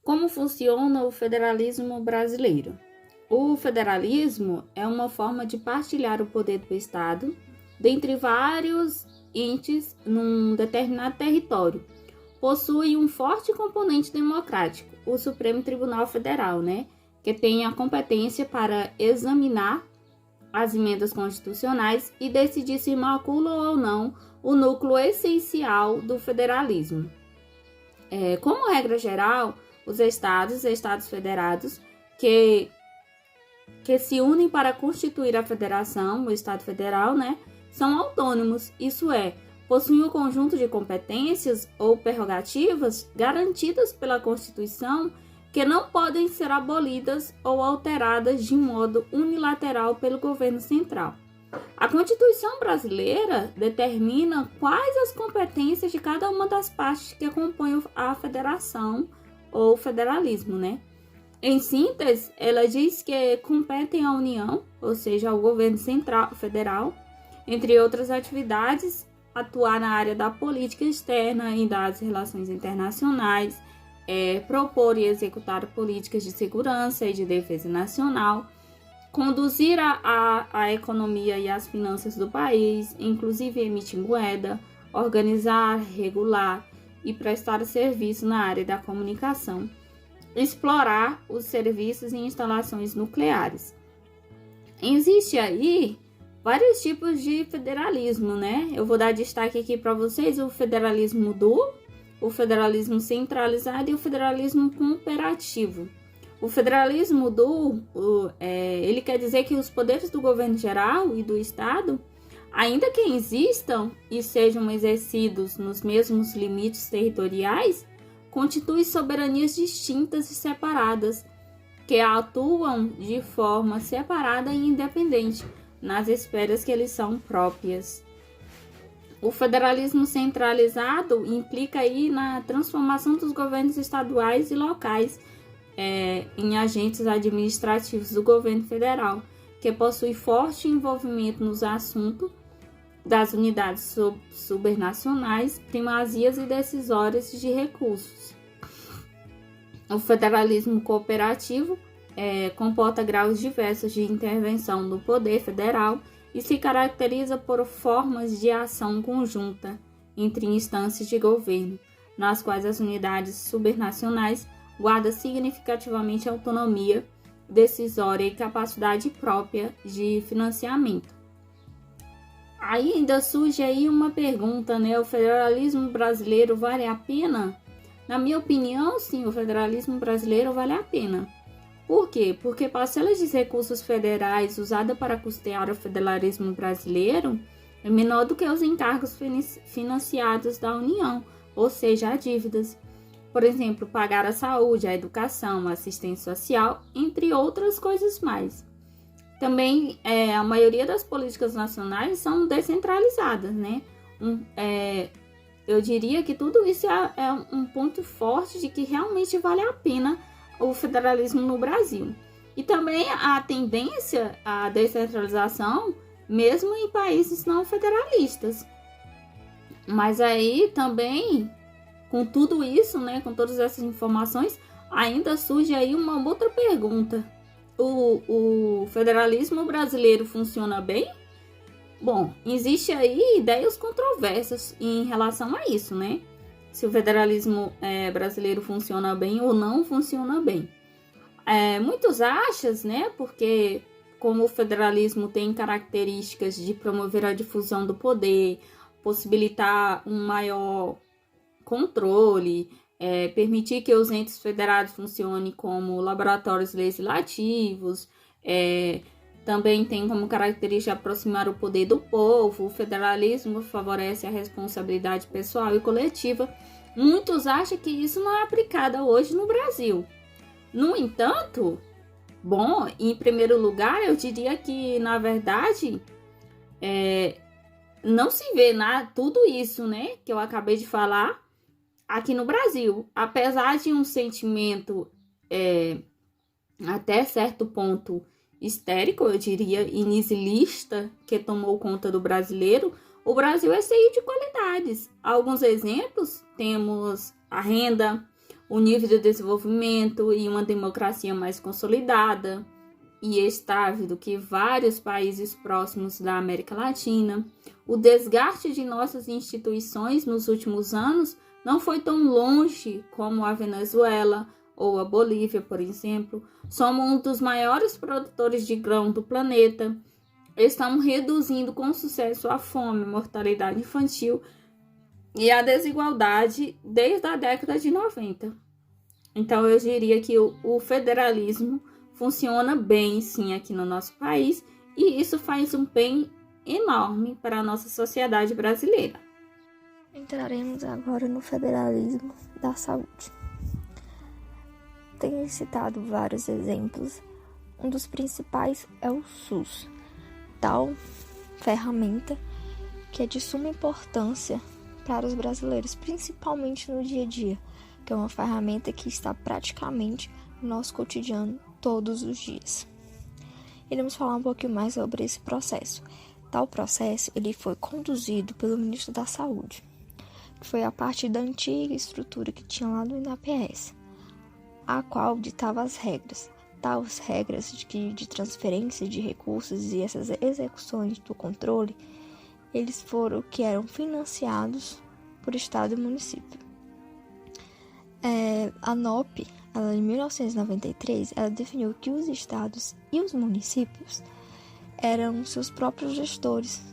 Como funciona o federalismo brasileiro? O federalismo é uma forma de partilhar o poder do Estado dentre vários entes num determinado território. Possui um forte componente democrático, o Supremo Tribunal Federal, que tem a competência para examinar as emendas constitucionais e decidir se maculam ou não o núcleo essencial do federalismo. Como regra geral, os estados federados, que se unem para constituir a federação, o Estado Federal, são autônomos, isso é, possuem um conjunto de competências ou prerrogativas garantidas pela Constituição que não podem ser abolidas ou alteradas de modo unilateral pelo governo central. A Constituição brasileira determina quais as competências de cada uma das partes que compõem a federação ou federalismo, Em síntese, ela diz que competem à União, ou seja, ao governo central federal, entre outras atividades, atuar na área da política externa e das relações internacionais, propor e executar políticas de segurança e de defesa nacional, conduzir a economia e as finanças do país, inclusive emitir moeda, organizar, regular e prestar serviço na área da comunicação, explorar os serviços e instalações nucleares. Existe aí vários tipos de federalismo, Eu vou dar destaque aqui para vocês o federalismo o federalismo centralizado e o federalismo cooperativo. O federalismo ele quer dizer que os poderes do governo geral e do Estado, ainda que existam e sejam exercidos nos mesmos limites territoriais, constituem soberanias distintas e separadas, que atuam de forma separada e independente nas esferas que lhes são próprias. O federalismo centralizado implica aí na transformação dos governos estaduais e locais em agentes administrativos do governo federal, que possui forte envolvimento nos assuntos das unidades supranacionais, primazias e decisórias de recursos. O federalismo cooperativo comporta graus diversos de intervenção do poder federal e se caracteriza por formas de ação conjunta entre instâncias de governo, nas quais as unidades supranacionais guardam significativamente autonomia decisória e capacidade própria de financiamento. Ainda surge aí uma pergunta, O federalismo brasileiro vale a pena? Na minha opinião, sim, o federalismo brasileiro vale a pena. Por quê? Porque parcelas de recursos federais usada para custear o federalismo brasileiro é menor do que os encargos financiados da União, ou seja, as dívidas. Por exemplo, pagar a saúde, a educação, a assistência social, entre outras coisas mais. Também a maioria das políticas nacionais são descentralizadas, Eu diria que tudo isso é um ponto forte de que realmente vale a pena o federalismo no Brasil. E também a tendência à descentralização, mesmo em países não federalistas. Mas aí também, com tudo isso, com todas essas informações, ainda surge aí uma outra pergunta. O federalismo brasileiro funciona bem? Bom, existe aí ideias controversas em relação a isso, Se o federalismo brasileiro funciona bem ou não funciona bem. Muitos acham, porque como o federalismo tem características de promover a difusão do poder, possibilitar um maior controle, permitir que os entes federados funcionem como laboratórios legislativos, também tem como característica aproximar o poder do povo. O federalismo favorece a responsabilidade pessoal e coletiva. Muitos acham que isso não é aplicado hoje no Brasil. No entanto, em primeiro lugar, eu diria que, na verdade, não se vê tudo isso, que eu acabei de falar aqui no Brasil. Apesar de um sentimento até certo ponto histérico, eu diria, e niilista, que tomou conta do brasileiro, o Brasil é cheio de qualidades. Alguns exemplos, temos a renda, o nível de desenvolvimento e uma democracia mais consolidada e estável do que vários países próximos da América Latina. O desgaste de nossas instituições nos últimos anos não foi tão longe como a Venezuela ou a Bolívia, por exemplo. Somos um dos maiores produtores de grão do planeta. Estamos reduzindo com sucesso a fome, a mortalidade infantil e a desigualdade desde a década de 90. Então, eu diria que o federalismo funciona bem, sim, aqui no nosso país, e isso faz um bem enorme para a nossa sociedade brasileira. Entraremos agora no federalismo da saúde. Tenho citado vários exemplos. Um dos principais é o SUS, tal ferramenta que é de suma importância para os brasileiros, principalmente no dia a dia, que é uma ferramenta que está praticamente no nosso cotidiano todos os dias. Iremos falar um pouquinho mais sobre esse processo. Tal processo ele foi conduzido pelo ministro da Saúde, que foi a partir da antiga estrutura que tinha lá no INAPS, a qual ditava as regras. Tais regras de transferência de recursos e essas execuções do controle, eram financiados por Estado e município. A NOP, em 1993, ela definiu que os estados e os municípios eram seus próprios gestores.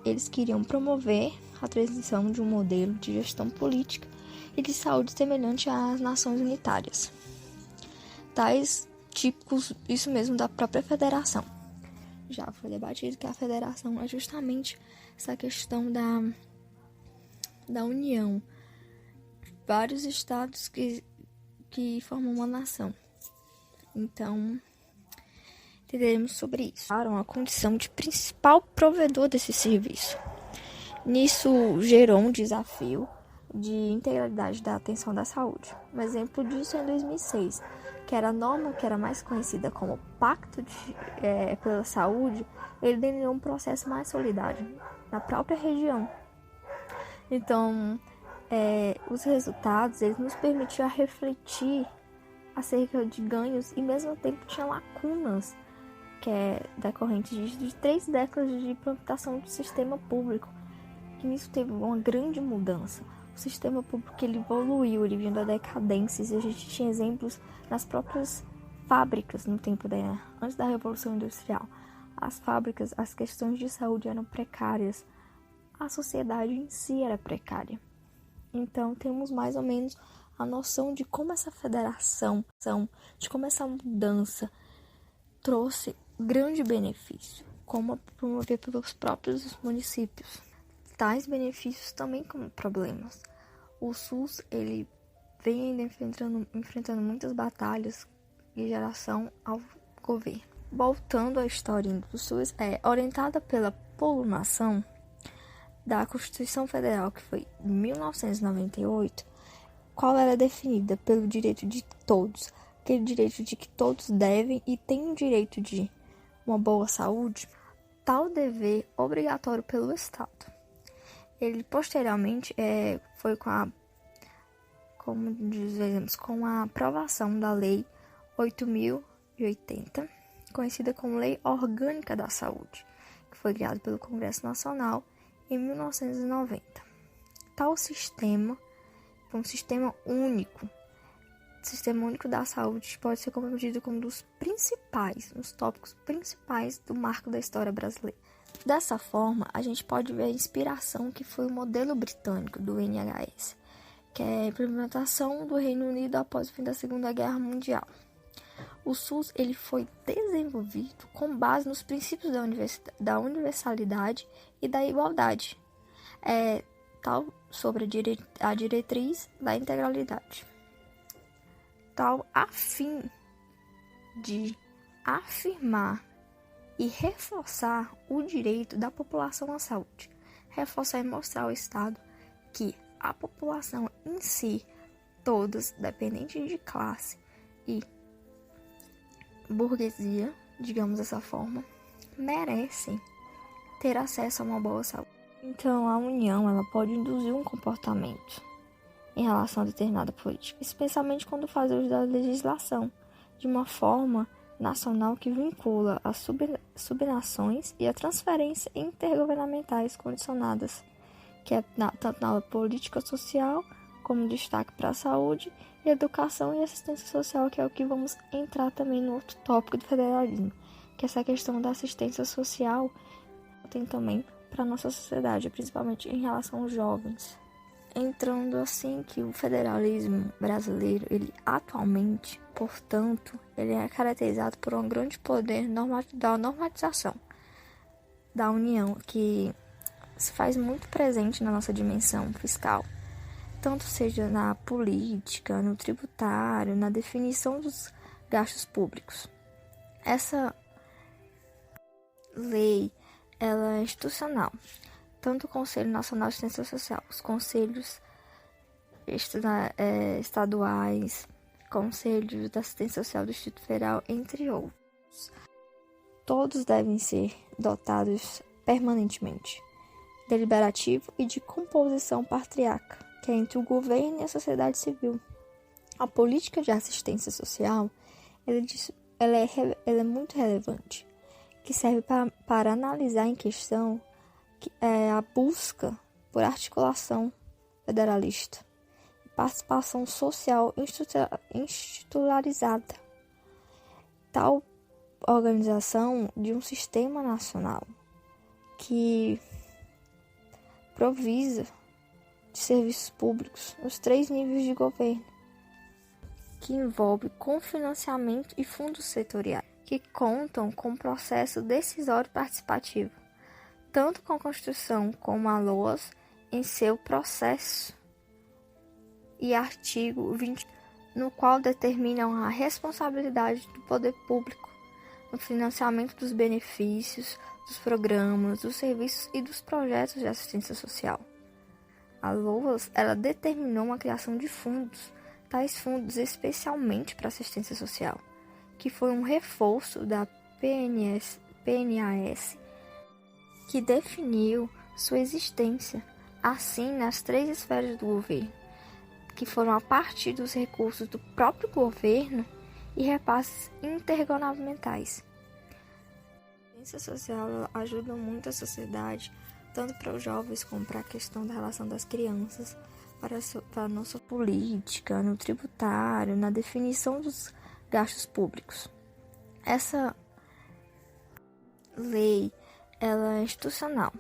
Eles queriam promover a transição de um modelo de gestão política e de saúde semelhante às nações unitárias. Tais típicos, isso mesmo, da própria federação. Já foi debatido que a federação é justamente essa questão da união. Vários estados que formam uma nação. Então, entenderemos sobre isso. A condição de principal provedor desse serviço. Nisso gerou um desafio de integralidade da atenção da saúde. Um exemplo disso é em 2006, que era a norma que era mais conhecida como Pacto pela Saúde, ele delineou um processo mais solidário na própria região. Então, os resultados eles nos permitiam refletir acerca de ganhos e, ao mesmo tempo, tinha lacunas que é decorrente de 3 décadas de implementação do sistema público. E nisso teve uma grande mudança. O sistema público ele evoluiu, ele vinha da decadência, e a gente tinha exemplos nas próprias fábricas no tempo antes da Revolução Industrial. As fábricas, as questões de saúde eram precárias, a sociedade em si era precária. Então, temos mais ou menos a noção de como essa federação, de como essa mudança trouxe grande benefício, como promover pelos próprios municípios. Tais benefícios também como problemas. O SUS, ele vem ainda enfrentando muitas batalhas em relação ao governo. Voltando à história do SUS, orientada pela promulgação da Constituição Federal, que foi em 1998, qual era definida pelo direito de todos, aquele direito de que todos devem e têm o direito de uma boa saúde, tal dever obrigatório pelo Estado. Ele posteriormente foi com a aprovação da Lei 8.080, conhecida como Lei Orgânica da Saúde, que foi criada pelo Congresso Nacional em 1990. Tal sistema é um sistema único. O Sistema Único da Saúde pode ser compreendido como um dos tópicos principais do marco da história brasileira. Dessa forma, a gente pode ver a inspiração que foi o modelo britânico do NHS, que é a implementação do Reino Unido após o fim da Segunda Guerra Mundial. O SUS ele foi desenvolvido com base nos princípios da universalidade e da igualdade, tal sobre a diretriz da integralidade, tal a fim de afirmar e reforçar o direito da população à saúde, reforçar e mostrar ao Estado que a população em si, todas, dependente de classe e burguesia, digamos dessa forma, merecem ter acesso a uma boa saúde. Então, a união ela pode induzir um comportamento em relação a determinada política, especialmente quando faz uso da legislação de uma forma nacional que vincula as subnações e a transferência intergovernamentais condicionadas, que é tanto na aula política social, como destaque para a saúde, e educação e assistência social, que é o que vamos entrar também no outro tópico do federalismo, que essa questão da assistência social tem também para a nossa sociedade, principalmente em relação aos jovens. Entrando assim que o federalismo brasileiro, ele atualmente, portanto, ele é caracterizado por um grande poder da normatização da União, que se faz muito presente na nossa dimensão fiscal, tanto seja na política, no tributário, na definição dos gastos públicos. Essa lei, ela é institucional. Tanto o Conselho Nacional de Assistência Social, os conselhos estaduais, conselhos da assistência social do Distrito Federal, entre outros. Todos devem ser dotados permanentemente, deliberativo e de composição patriarca, que é entre o governo e a sociedade civil. A política de assistência social ela é muito relevante, que serve para analisar em questão a busca por articulação federalista e participação social institucionalizada, tal organização de um sistema nacional que provisa de serviços públicos nos 3 níveis de governo, que envolve cofinanciamento e fundos setoriais, que contam com processo decisório participativo, tanto com a Constituição como a LOAS em seu processo, e artigo 20, no qual determinam a responsabilidade do poder público no financiamento dos benefícios, dos programas, dos serviços e dos projetos de assistência social. A LOAS, ela determinou a criação de fundos, tais fundos especialmente para assistência social, que foi um reforço da PNAS, que definiu sua existência, assim nas 3 esferas do governo, que foram a partir dos recursos do próprio governo e repasses intergovernamentais. A assistência social ajuda muito a sociedade, tanto para os jovens como para a questão da relação das crianças, para a nossa política, no tributário, na definição dos gastos públicos. Essa lei, ela é institucional.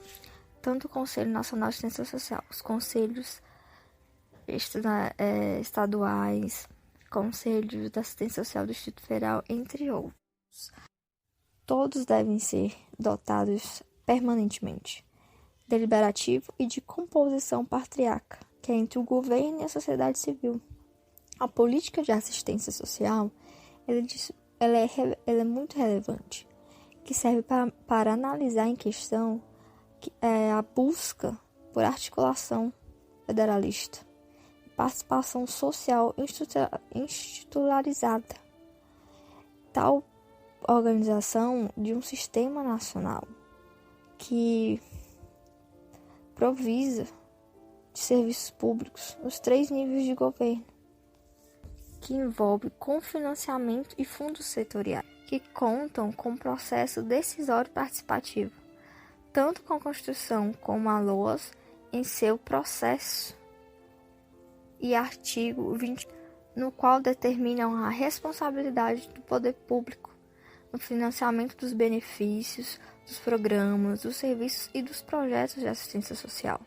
Tanto o Conselho Nacional de Assistência Social, os conselhos estaduais, conselhos da assistência social do Distrito Federal, entre outros. Todos devem ser dotados permanentemente, deliberativo e de composição patriarca, que é entre o governo e a sociedade civil. A política de assistência social ela é muito relevante, que serve para analisar em questão a busca por articulação federalista e participação social institucionalizada, tal organização de um sistema nacional que provisa de serviços públicos nos 3 níveis de governo, que envolve cofinanciamento e fundos setoriais, que contam com processo decisório participativo, tanto com a Constituição como a LOAS em seu processo, e artigo 20, no qual determinam a responsabilidade do poder público no financiamento dos benefícios, dos programas, dos serviços e dos projetos de assistência social.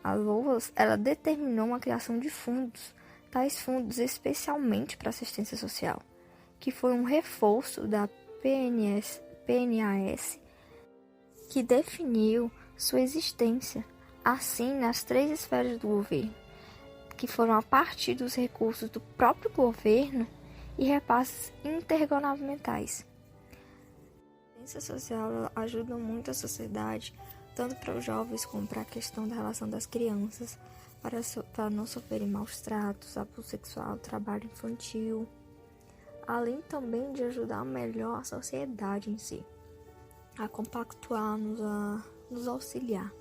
A LOAS, ela determinou a criação de fundos, tais fundos especialmente para assistência social, que foi um reforço da PNAS, que definiu sua existência, assim nas 3 esferas do governo, que foram a partir dos recursos do próprio governo e repasses intergovernamentais. A assistência social ajuda muito a sociedade, tanto para os jovens como para a questão da relação das crianças, para não sofrerem maus tratos, abuso sexual, trabalho infantil, além também de ajudar melhor a sociedade em si, a compactuar, nos auxiliar.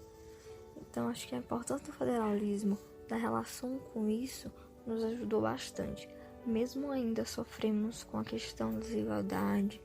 Então, acho que a importância do federalismo da relação com isso nos ajudou bastante. Mesmo ainda sofremos com a questão da desigualdade,